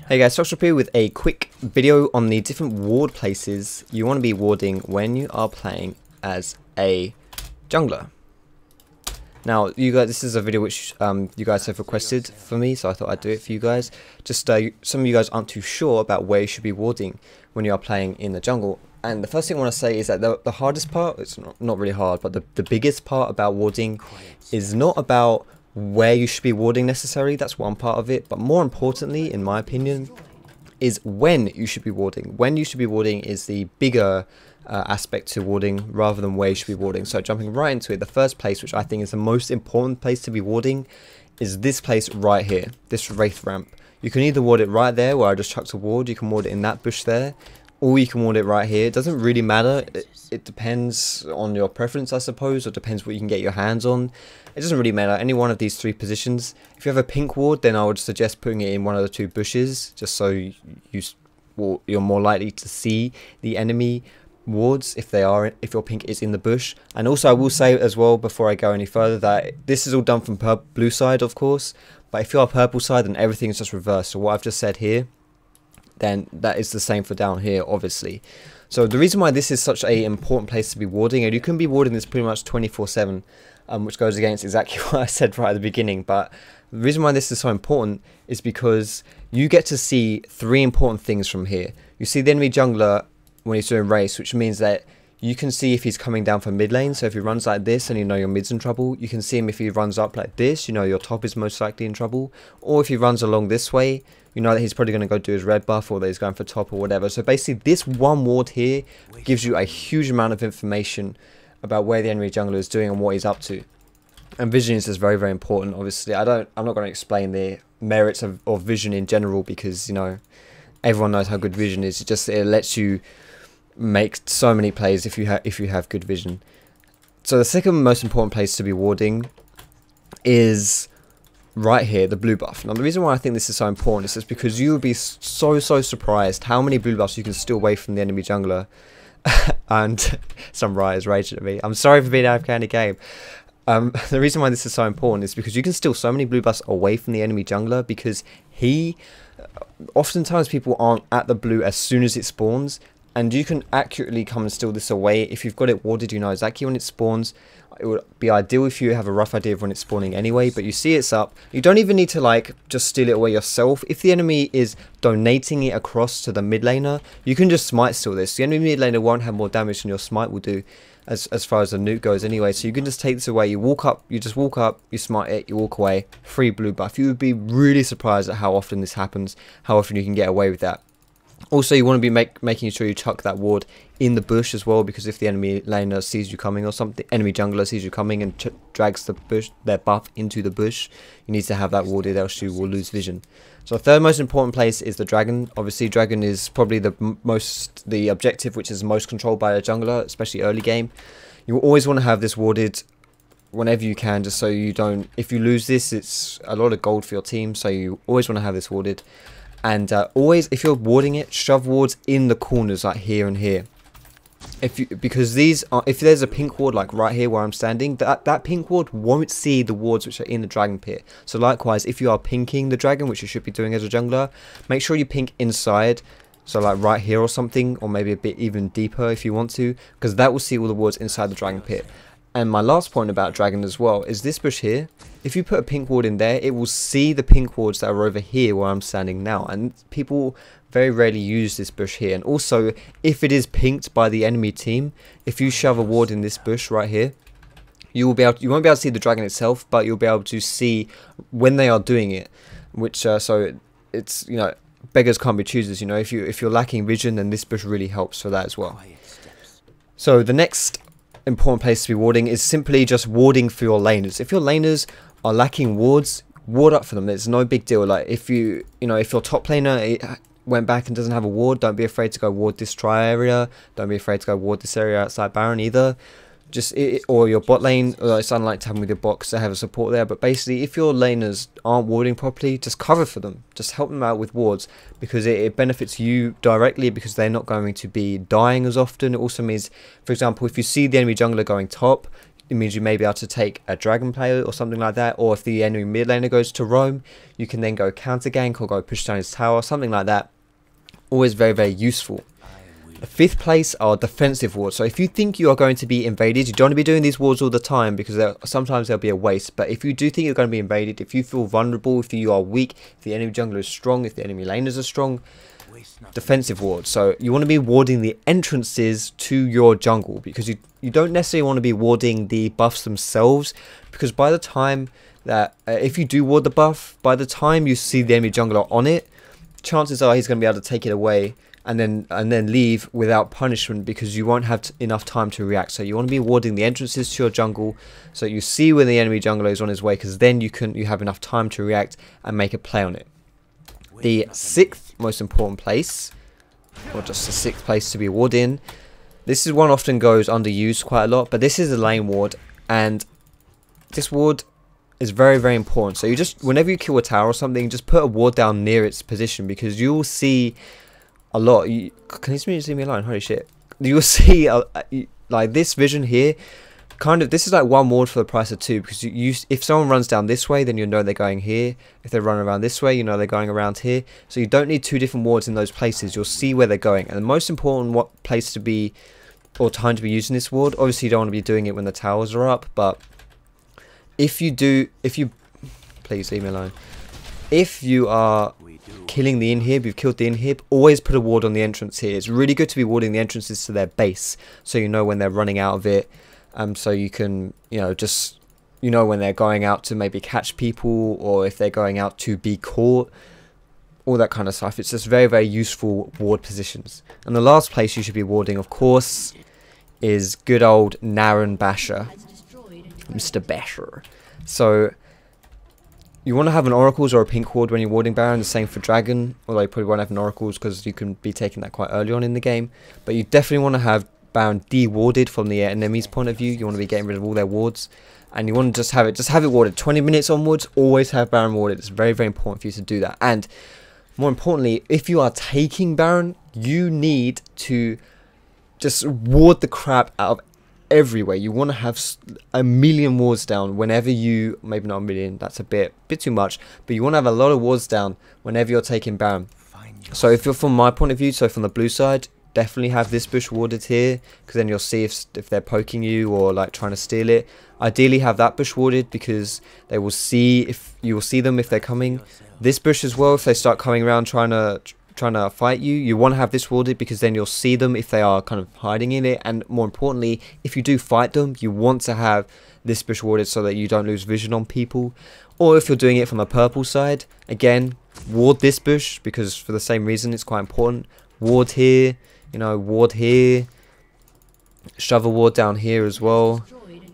Hey guys, Foxdrop here with a quick video on the different ward places you want to be warding when you are playing as a jungler. Now, you guys, this is a video which you guys have requested for me, so I thought I'd do it for you guys. Just some of you guys aren't too sure about where you should be warding when you are playing in the jungle. And the first thing I want to say is that the hardest part, it's not really hard, but the biggest part about warding is not about where you should be warding necessarily. That's one part of it, but more importantly, in my opinion, is when you should be warding. When you should be warding is the bigger aspect to warding rather than where you should be warding. So jumping right into it, the first place which I think is the most important place to be warding is this place right here, this Wraith ramp. You can either ward it right there where I just chucked a ward, you can ward it in that bush there, or you can ward it right here. It doesn't really matter. It depends on your preference, I suppose, or depends what you can get your hands on. It doesn't really matter. Any one of these three positions. If you have a pink ward, then I would suggest putting it in one of the two bushes, just so you're more likely to see the enemy wards if your pink is in the bush. And also, I will say as well before I go any further that this is all done from blue side, of course. But if you are purple side, then everything is just reversed. So what I've just said here, then that is the same for down here, obviously. So the reason why this is such an important place to be warding, and you can be warding this pretty much 24/7, which goes against exactly what I said right at the beginning, but the reason why this is so important is because you get to see three important things from here. You see the enemy jungler when he's doing race, which means that you can see if he's coming down from mid lane. So if he runs like this and you know your mid's in trouble, you can see him if he runs up like this, you know your top is most likely in trouble. Or if he runs along this way, you know that he's probably going to go do his red buff, or that he's going for top or whatever. So basically this one ward here gives you a huge amount of information about where the enemy jungler is doing and what he's up to. And vision is just very, very important. Obviously, I'm not going to explain the merits of vision in general, because you know everyone knows how good vision is. It lets you make so many plays if you have good vision. So the second most important place to be warding is right here, the blue buff. Now the reason why I think this is so important is just because you will be so surprised how many blue buffs you can steal away from the enemy jungler. And some rioters raging at me. I'm sorry for being AFK in the game. The reason why this is so important is because you can steal so many blue buffs away from the enemy jungler, because oftentimes people aren't at the blue as soon as it spawns, and you can accurately come and steal this away. If you've got it warded, you know exactly when it spawns. It would be ideal if you have a rough idea of when it's spawning anyway, but you see it's up. You don't even need to like just steal it away yourself. If the enemy is donating it across to the mid laner, you can just smite steal this. The enemy mid laner won't have more damage than your smite will do as far as the nuke goes anyway. So you can just take this away. You just walk up, you smite it, you walk away, free blue buff. You would be really surprised at how often this happens, how often you can get away with that. Also, you want to be making sure you chuck that ward in the bush as well, because if the enemy laner sees you coming or something, enemy jungler sees you coming and drags their buff into the bush, you need to have that warded, else you will lose vision. So the third most important place is the dragon. Obviously, dragon is probably the objective which is most controlled by a jungler, especially early game. You will always want to have this warded whenever you can, just so you don't, if you lose this, it's a lot of gold for your team, so you always want to have this warded. And always, if you're warding it, shove wards in the corners like here and here. Because if there's a pink ward like right here where I'm standing, that pink ward won't see the wards which are in the dragon pit. So likewise, if you are pinking the dragon, which you should be doing as a jungler, make sure you pink inside. So like right here or something, or maybe a bit even deeper if you want to, because that will see all the wards inside the dragon pit. And my last point about dragon as well is this bush here. If you put a pink ward in there, it will see the pink wards that are over here where I'm standing now. And people very rarely use this bush here. And also, if it is pinked by the enemy team, if you shove a ward in this bush right here, you won't be able to see the dragon itself, but you'll be able to see when they are doing it. Which so it's, you know, beggars can't be choosers. You know, if you're lacking vision, then this bush really helps for that as well. So the next important place to be warding is simply just warding for your laners. If your laners are lacking wards, ward up for them. It's no big deal. Like if your top laner went back and doesn't have a ward, don't be afraid to go ward this tri area. Don't be afraid to go ward this area outside Baron either. Or your bot lane, it's unlike having with your bot because they have a support there, but basically if your laners aren't warding properly, just cover for them, just help them out with wards, because it benefits you directly, because they're not going to be dying as often. It also means, for example, if you see the enemy jungler going top, it means you may be able to take a dragon player or something like that, or if the enemy mid laner goes to roam, you can then go counter gank or go push down his tower, something like that. Always very, very useful. The 5th place are defensive wards. So if you think you are going to be invaded, you don't want to be doing these wards all the time, because sometimes they'll be a waste. But if you do think you're going to be invaded, if you feel vulnerable, if you are weak, if the enemy jungler is strong, if the enemy laners are strong, defensive wards. So you want to be warding the entrances to your jungle, because you don't necessarily want to be warding the buffs themselves, because by the time that if you do ward the buff, by the time you see the enemy jungler on it, chances are he's going to be able to take it away and then leave without punishment, because you won't have enough time to react. So you want to be warding the entrances to your jungle, so you see when the enemy jungler is on his way, because then you have enough time to react and make a play on it. The 6th most important place, or just the 6th place to be ward in, this is one often goes underused quite a lot, but this is a lane ward, and this ward is very, very important. So you just, whenever you kill a tower or something, just put a ward down near its position, because you will see a lot. Can you see me alone? Holy shit! You will see like this vision here. Kind of, this is like one ward for the price of 2, because if someone runs down this way, then you know they're going here. If they run around this way, you know they're going around here. So you don't need 2 different wards in those places. You'll see where they're going. And the most important place to be, or time to be using this ward, obviously you don't want to be doing it when the towers are up, but if you please leave me alone. If you are killing the inhib, you've killed the inhib, always put a ward on the entrance here. It's really good to be warding the entrances to their base, so you know when they're running out of it. So you can, just, when they're going out to maybe catch people, or if they're going out to be caught, all that kind of stuff. It's just very, very useful ward positions. And the last place you should be warding, of course, is good old Naren Basher, Mr. Basher. So you want to have an oracles or a pink ward when you're warding Baron. The same for dragon, although you probably won't have an oracles because you can be taking that quite early on in the game. But you definitely want to have Baron de-warded from the enemy's point of view. You want to be getting rid of all their wards, and you want to just have it warded 20 minutes onwards. Always have Baron warded. It's very, very important for you to do that. And more importantly, if you are taking Baron, you need to just ward the crap out of everywhere. You want to have a million wards down whenever you, maybe not a million, that's a bit too much, but you want to have a lot of wards down whenever you're taking Baron. So if you're from my point of view, so from the blue side, definitely have this bush warded here, because then you'll see if they're poking you or like trying to steal it. Ideally have that bush warded, because they will see, if you will see them if they're coming. This bush as well, if they start coming around trying to fight you, you want to have this warded, because then you'll see them if they are kind of hiding in it. And more importantly, if you do fight them, you want to have this bush warded so that you don't lose vision on people. Or if you're doing it from the purple side, again, ward this bush, because for the same reason it's quite important. Ward here, ward here, shove a ward down here as well.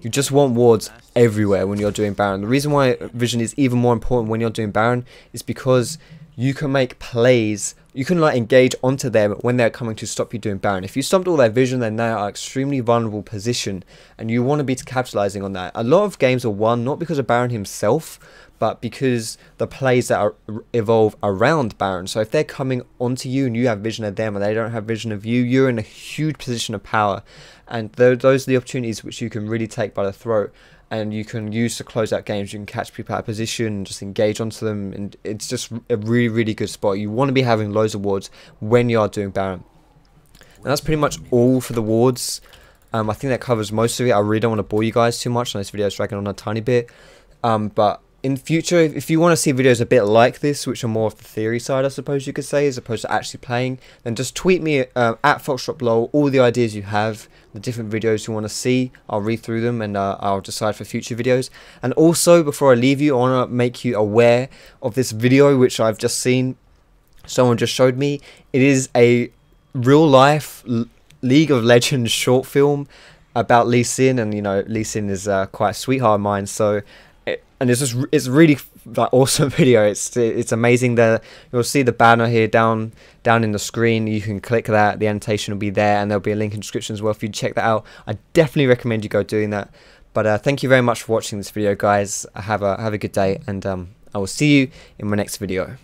You just want wards everywhere when you're doing Baron. The reason why vision is even more important when you're doing Baron is because you can make plays, you can like engage onto them when they're coming to stop you doing Baron. If you stopped all their vision, then they are extremely vulnerable position, and you want to be capitalizing on that. A lot of games are won not because of Baron himself, but because the plays that evolve around Baron. So if they're coming onto you and you have vision of them and they don't have vision of you, you're in a huge position of power. And those are the opportunities which you can really take by the throat, and you can use to close out games. You can catch people out of position and just engage onto them, and it's just a really, really good spot. You want to be having loads of wards when you are doing Baron. And that's pretty much all for the wards. I think that covers most of it. I really don't want to bore you guys too much, and this video is dragging on a tiny bit. But in future, if you want to see videos a bit like this, which are more of the theory side, I suppose you could say, as opposed to actually playing, then just tweet me at Foxdrop below all the ideas you have, the different videos you want to see. I'll read through them, and I'll decide for future videos. And also, before I leave you, I want to make you aware of this video which I've just seen. Someone just showed me. It is a real life League of Legends short film about Lee Sin, and Lee Sin is quite a sweetheart of mine. So. And it's really like awesome video. It's amazing that you'll see the banner here down in the screen. You can click that, the annotation will be there, and there'll be a link in the description as well if you check that out. I definitely recommend you go doing that. But thank you very much for watching this video, guys. Have a good day, and I will see you in my next video.